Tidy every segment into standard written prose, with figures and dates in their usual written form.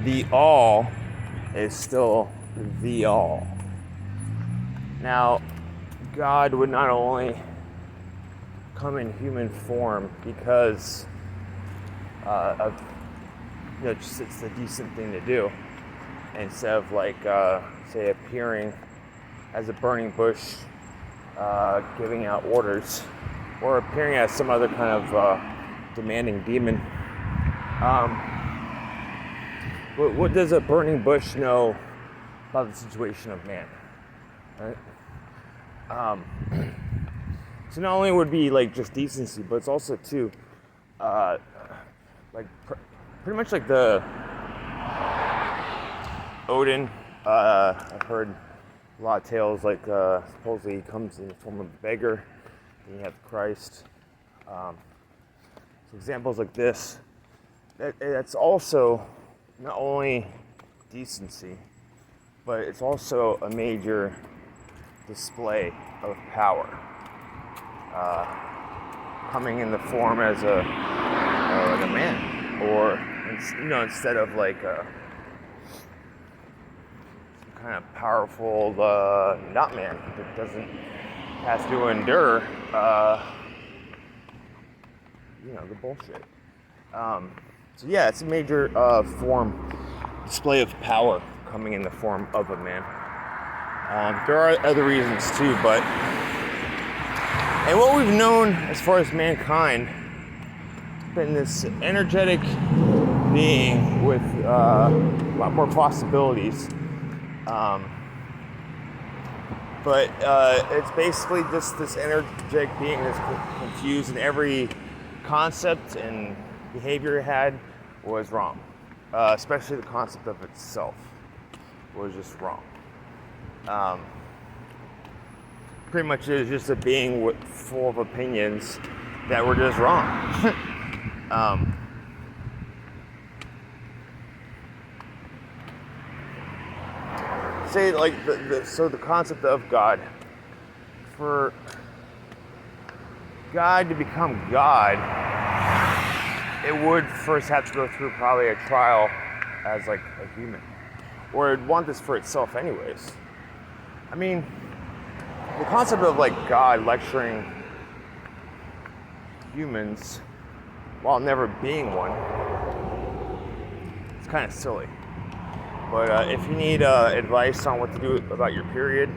the all is still the all. Now, God would not only come in human form because of, just it's the decent thing to do, instead of say appearing as a burning bush, giving out orders, or appearing as some other kind of demanding demon. What does a burning bush know about the situation of man? Right? So not only would it be just decency, but it's also too, pretty much like the Odin. I've heard a lot of tales supposedly he comes in the form of a beggar. Then you have Christ. So examples like this. That's also not only decency, but it's also a major display of power, coming in the form as a man, or instead of some kind of powerful not man that doesn't have to endure the bullshit. So yeah, it's a major display of power coming in the form of a man. There are other reasons too, and what we've known as far as mankind has been this energetic being with a lot more possibilities. But it's basically just this energetic being that's confused, and every concept and behavior it had was wrong. Especially the concept of itself was just wrong. Pretty much it is just a being full of opinions that were just wrong. Say the concept of God. For God to become God, it would first have to go through probably a trial as a human, or it'd want this for itself anyways. I mean, the concept of God lecturing humans while never being one, it's kind of silly. But if you need advice on what to do about your period,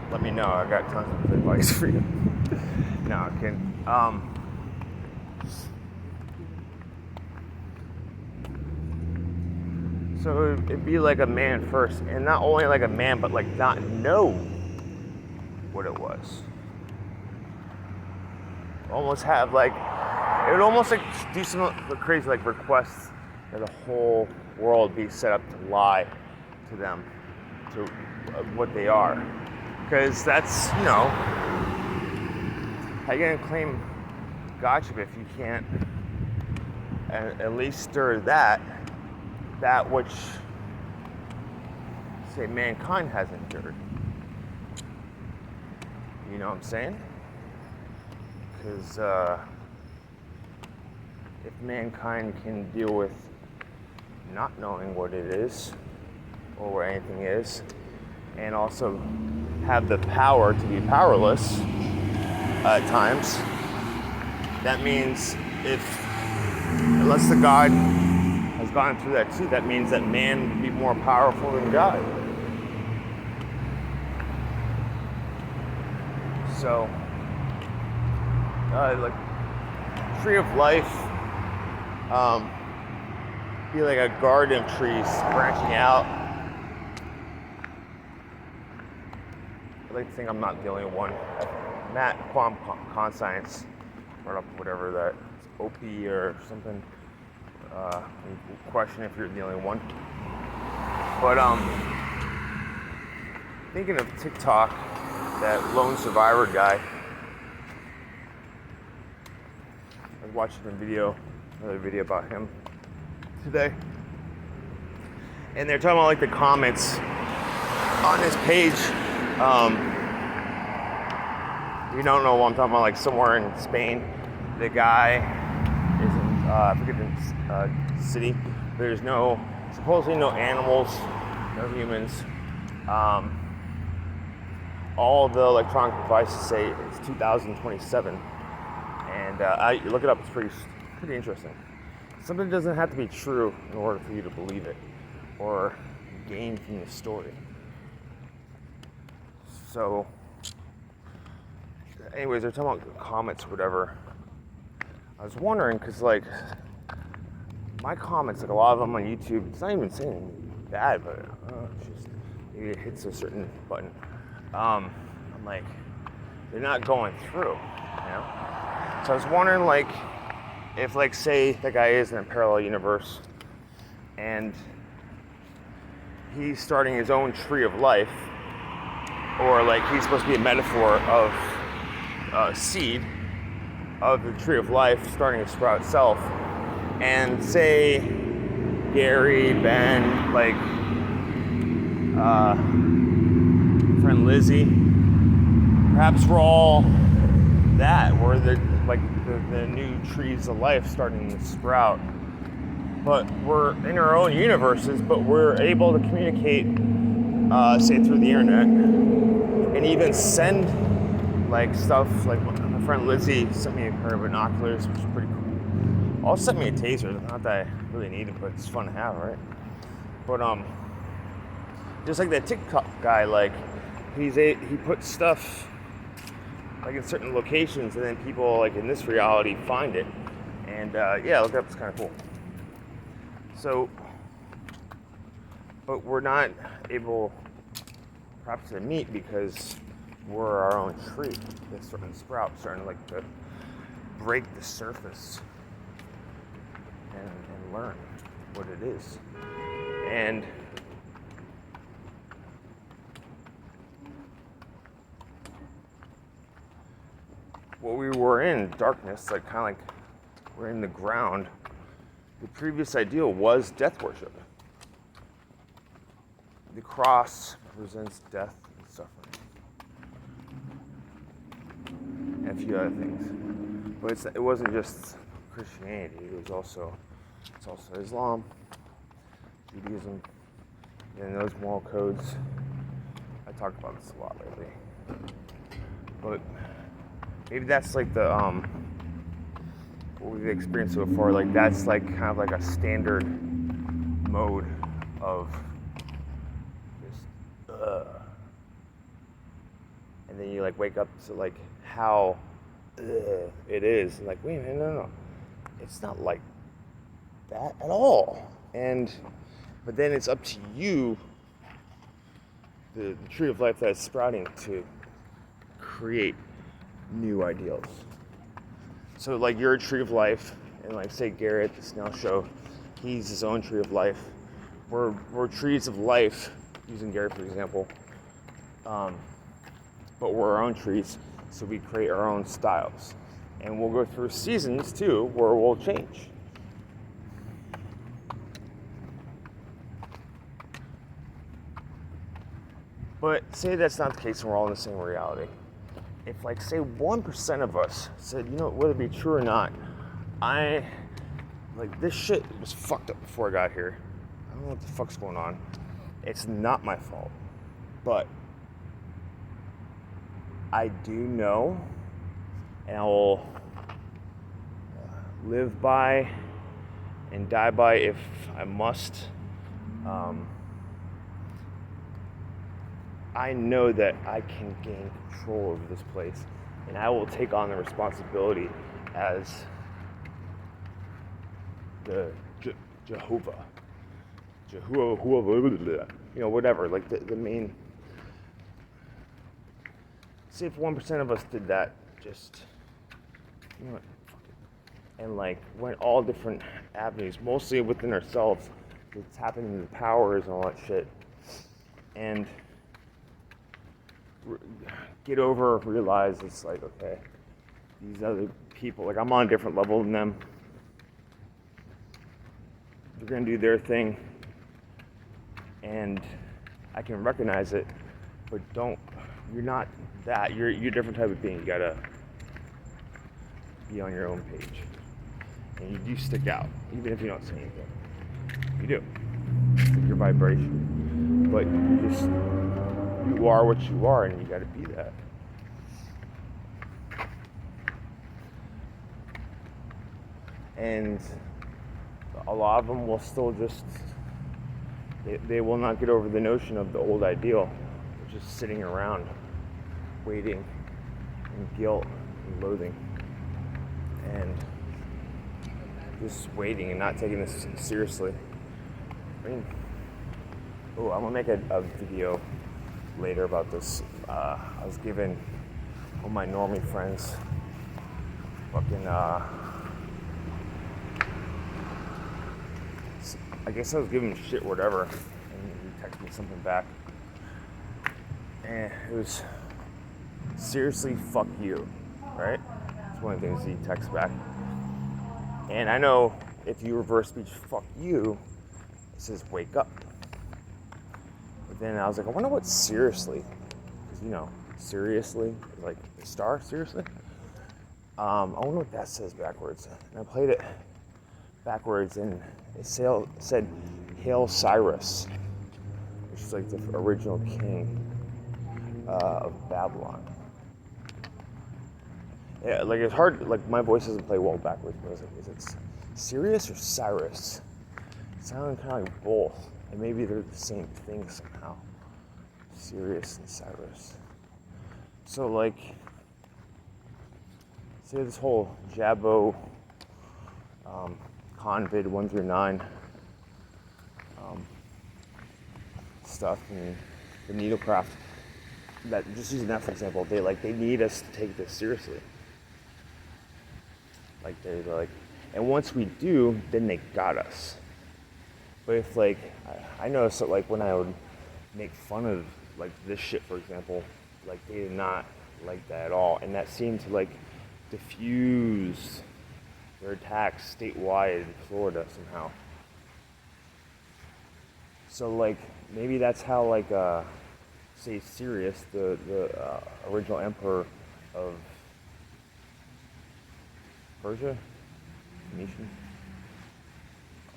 let me know. I got tons of advice for you. No, I'm kidding. So it'd be like a man first, and not only like a man, but not know what it was. Almost have it would almost do some crazy requests that the whole world be set up to lie to them, to what they are, because that's how you gonna claim Godship if you can't at least stir that which, say, mankind has endured. You know what I'm saying? Because if mankind can deal with not knowing what it is or what anything is, and also have the power to be powerless at times, that means unless the God has gone through that too, that means that man would be more powerful than God. So, tree of life, be like a garden of trees branching out. I like to think I'm not the only one. Matt, quantum conscience, brought up whatever that is, OP or something. Question if you're the only one. But thinking of TikTok, that lone survivor guy. I was watching another video about him today, and they're talking about the comments on his page. If you don't know what I'm talking about, somewhere in Spain, the guy is in I forget the city. There's no supposedly no animals, no humans. All the electronic devices say it's 2027, and you look it up. It's pretty interesting. Something doesn't have to be true in order for you to believe it or gain from the story. So, anyways, they're talking about comments or whatever. I was wondering, because like my comments, like a lot of them on YouTube, it's not even saying anything bad, but it's just maybe it hits a certain button. I'm like, they're not going through, you know? So I was wondering, like, if, like, say that guy is in a parallel universe and he's starting his own tree of life, or like he's supposed to be a metaphor of seed of the tree of life starting to sprout itself, and say Gary, Ben, like friend Lizzie, perhaps we're all that. We're the new trees of life starting to sprout. But we're in our own universes, but we're able to communicate, say through the internet, and even send like stuff. Like my friend Lizzie sent me her binoculars, which is pretty cool. Also sent me a taser. Not that I really need it, but it's fun to have, right? But just like that TikTok guy, like he puts stuff like in certain locations, and then people like in this reality find it, and yeah, look, that's kind of cool. So, but we're not able perhaps to meet because we're our own tree that's starting to sprout, starting like to break the surface and learn what it is. And what we were in, darkness, like kind of like we're in the ground. The previous ideal was death worship. The cross represents death and suffering, and a few other things. But it wasn't just Christianity. It's also Islam, Judaism, and those moral codes. I talk about this a lot lately. But maybe that's like the what we've experienced so far. Like that's like kind of like a standard mode of just and then you like wake up to like how it is, and like, wait a minute, no, it's not like that at all. But then it's up to you, the tree of life that is sprouting, to create new ideals. So like you're a tree of life, and like say Garrett at the Snell Show, he's his own tree of life. We're trees of life, using Garrett for example, but we're our own trees, so we create our own styles. And we'll go through seasons too, where we'll change. But say that's not the case and we're all in the same reality. If like say 1% of us said, you know, whether it be true or not, this shit was fucked up before I got here. I don't know what the fuck's going on. It's not my fault. But I do know, and I will live by and die by if I must. I know that I can gain control over this place, and I will take on the responsibility as the Jehovah, you know, whatever, like the main. See if 1% of us did that, just, you know what, fuck it. And like went all different avenues, mostly within ourselves. It's happening in the powers and all that shit. And realize it's like, okay, these other people, like I'm on a different level than them. They're gonna do their thing, and I can recognize it, but you're not that. You're a different type of being. You gotta be on your own page, and you do stick out, even if you don't say anything. You do. vibration. But you are what you are, and you gotta be that. And a lot of them will still just, they will not get over the notion of the old ideal, just sitting around, waiting, in guilt and loathing, and just waiting and not taking this seriously. I mean, I'm gonna make a video later about this. I was giving one of my normie friends fucking, I guess I was giving him shit or whatever, and he texted me something back. And it was, seriously, fuck you, right? It's one of the things he texts back. And I know if you reverse speech fuck you, it says wake up. But then I was like, I wonder what seriously, because seriously is like the star, seriously. I wonder what that says backwards. And I played it backwards, and it said Hail Cyrus, which is like the original king of Babylon. Yeah, like it's hard, like my voice doesn't play well backwards, but I was like, is it Sirius or Cyrus? It sounded kind of like both, and maybe they're the same thing somehow. Sirius and Cyrus. So like, say this whole Jabbo Convid 1 through 9 stuff, and the needlecraft, that, just using that for example, they need us to take this seriously. Like they're like, and once we do, then they got us. But if like, I noticed that like when I would make fun of like this shit, for example, like they did not like that at all, and that seemed to like diffuse their attacks statewide in Florida somehow. So like maybe that's how like say Sirius, the original emperor of Persia, Phoenician.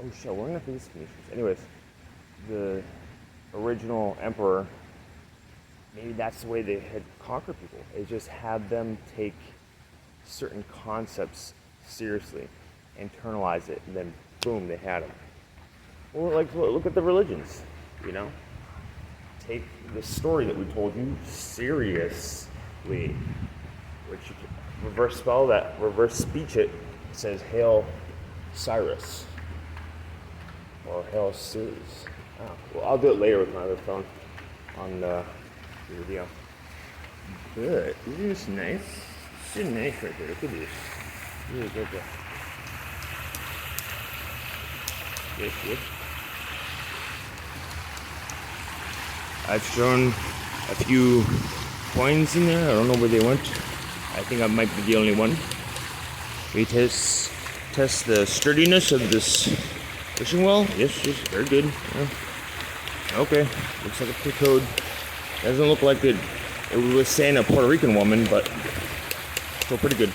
Oh shit, we're gonna these Phoenicians. Anyways, the original emperor, maybe that's the way they had conquered people. It just had them take certain concepts seriously, internalize it, and then boom, they had them. Or like, look at the religions, Take the story that we told you seriously, which you can reverse speech it says Hail Cyrus or Hail Sirius. Oh, well, I'll do it later with my other phone on the video. But isn't this nice? It's so nice right there. Look at this. Really good. Yes. I've thrown a few coins in there. I don't know where they went. I think I might be the only one. We test the sturdiness of this fishing well. Yes, very good. Yeah. Okay, looks like a pretty code. Doesn't look like it was saying a Puerto Rican woman, but still pretty good.